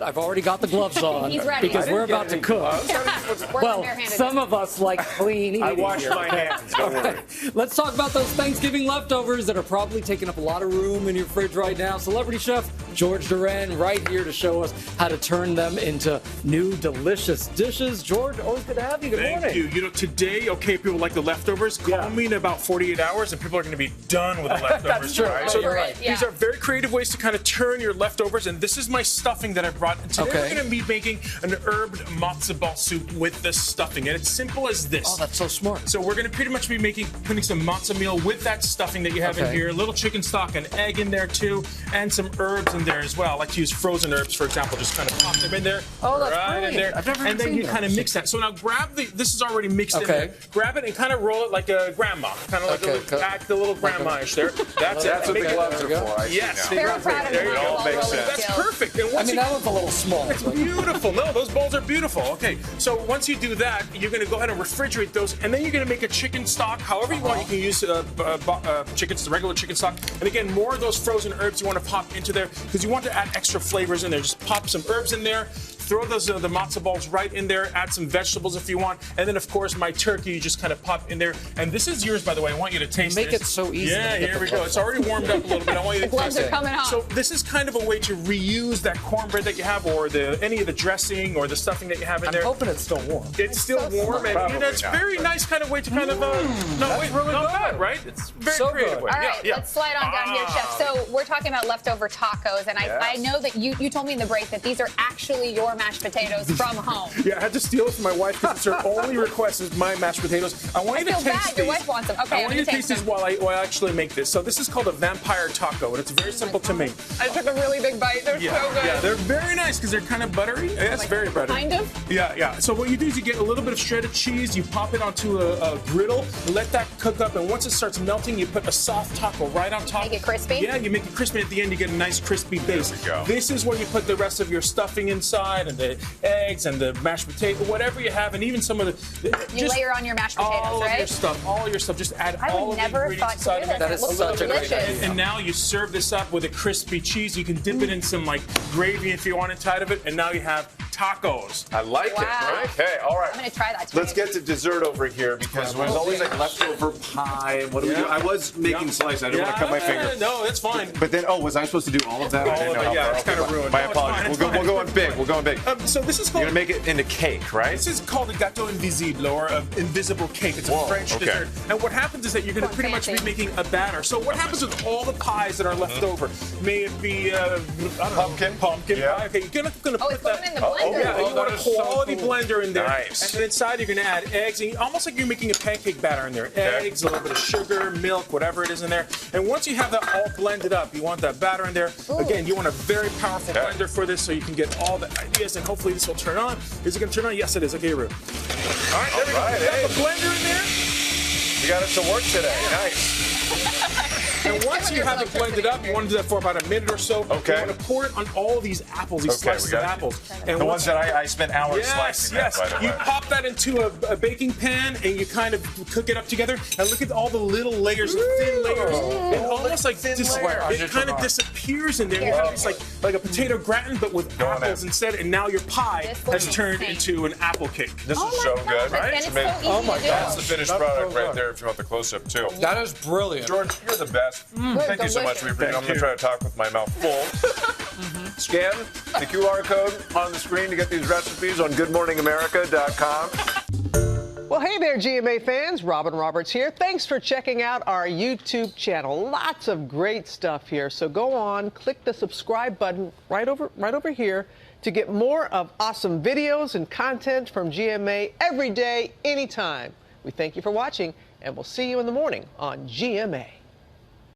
I've already got the gloves on He's ready. because we're about to cook. Well, some of us like clean eating. I wash my hands, don't worry. Let's talk about those Thanksgiving leftovers that are probably taking up a lot of room in your fridge right now. Celebrity chef George Duran right here to show us how to turn them into new delicious dishes. George, always good to have you. Good morning. Thank you. You know, today, okay, people like the leftovers. Call me in about 48 hours and people are going to be done with the leftovers. That's true. Right? So you're right. These are very creative ways to kind of turn your leftovers, and this is my stuffing that I brought. And today we're going to be making an herbed matzo ball soup with the stuffing, and it's simple as this. Oh, that's so smart. So we're going to pretty much be putting some matzo meal with that stuffing that you have in here, a little chicken stock, an egg in there too, and some herbs in there as well. I like to use frozen herbs, for example. Just kind of pop them in there. Oh, that's right brilliant. in there. I've never and then seen you that. kind of mix that. So now grab this is already mixed in there. Grab it and kind of roll it like a grandma, kind of like act a little grandma-ish there. That's it. That's what the gloves are for. Yes, Very proud of you. it all makes sense. That's perfect. And I once mean, you, that one's a little small. it's beautiful. No, those bowls are beautiful. Okay, so once you do that, you're going to go ahead and refrigerate those, and then you're going to make a chicken stock. However you want, you can use regular chicken stock. And again, more of those frozen herbs you want to pop into there because you want to add extra flavors in there. Just pop some herbs in there. Throw those the matzo balls right in there. Add some vegetables if you want, and then of course my turkey you just kind of pop in there. And this is yours, by the way. I want you to taste Make this. it so easy. Yeah, here we go. It's already warmed up a little bit. I want you to Gloves taste are it. coming on. So this is kind of a way to reuse that cornbread that you have, or any of the dressing or the stuffing that you have in I'm there. hoping it's still warm. It's still warm, and you know, it's very nice kind of way to kind of not bad, right? It's very So creative good. way. All right, Yeah. let's slide on down here, Chef. So we're talking about leftover tacos, and I know that you told me in the break that these are actually your mashed potatoes from home. Yeah, I had to steal it from my wife because it's her only request is my mashed potatoes. I want you to feel taste bad. these. Your wife wants them. Okay, I want you to taste these while I actually make this. So this is called a vampire taco, and it's very simple to make. I took a really big bite. They're so good. Yeah, they're very nice because they're kind of buttery. Yeah, it's very buttery. Kind of? Yeah. So what you do is you get a little bit of shredded cheese, you pop it onto a griddle, let that cook up, and once it starts melting, you put a soft taco right on top. Make it crispy? Yeah, you make it crispy. At the end, you get a nice crispy base. There we go. This is where you put the rest of your stuffing inside, and the eggs, and the mashed potato, whatever you have, and even some of the... You layer on your mashed potatoes, all right? All your stuff. Just add all of the never ingredients thought to inside do of it. That is It looks such a great delicious. idea. And now you serve this up with a crispy cheese. You can dip it in some like gravy if you want inside of it, and now you have tacos. I like Wow. it. Okay, all right. I'm going to try that today. Let's get to dessert over here because there's always like leftover pie. And what do we do? I was making slices. I didn't want to cut my finger. No, that's fine. But then, was I supposed to do all of that? All of it, yeah, it's kind of ruined. My No, it's fine, apologies. it's We'll fine. go in big. We'll go in big. So this is You're called. gonna make it into cake, right? This is called a gâteau invisible, or invisible cake. It's a French dessert. And what happens is that you're going to pretty much be making a batter. So what happens with all the pies that are left over? May it be I don't know, pumpkin pie. Okay, you're gonna put it's going in the blender. Yeah, you want a quality blender in there. Nice. And then inside you're going to add eggs, and almost like you're making a pancake batter in there. Eggs, a little bit of sugar, milk, whatever it is in there. And once you have that all blended up, you want that batter in there. Again, you want a very powerful blender for this so you can get all the ideas, and hopefully this will turn on. Is it going to turn on? Yes, it is. Okay, Rue. All right, there we go. You got the blender in there. We got it to work today. Nice. And once you have it blended up, you want to do that for about a minute or so. Okay. You want to pour it on all these apples, these slices of apples. And The ones that I spent hours slicing. Yes, by the you way. pop that into a baking pan and you kind of cook it up together. And look at all the little layers, thin layers. And almost like it kind of disappears in there. You have this like a potato gratin, but with apples instead. And now your pie has turned into an apple cake. This is so good, right? And it's so easy to do. That's the finished product right there if you want the close-up, too. That is brilliant. George, you're the best. Thank you so much. I'm going to try to talk with my mouth full. Scan the QR code on the screen to get these recipes on goodmorningamerica.com. Well, hey there, GMA fans. Robin Roberts here. Thanks for checking out our YouTube channel. Lots of great stuff here. So go on, click the subscribe button right over here to get more of awesome videos and content from GMA every day, anytime. We thank you for watching, and we'll see you in the morning on GMA.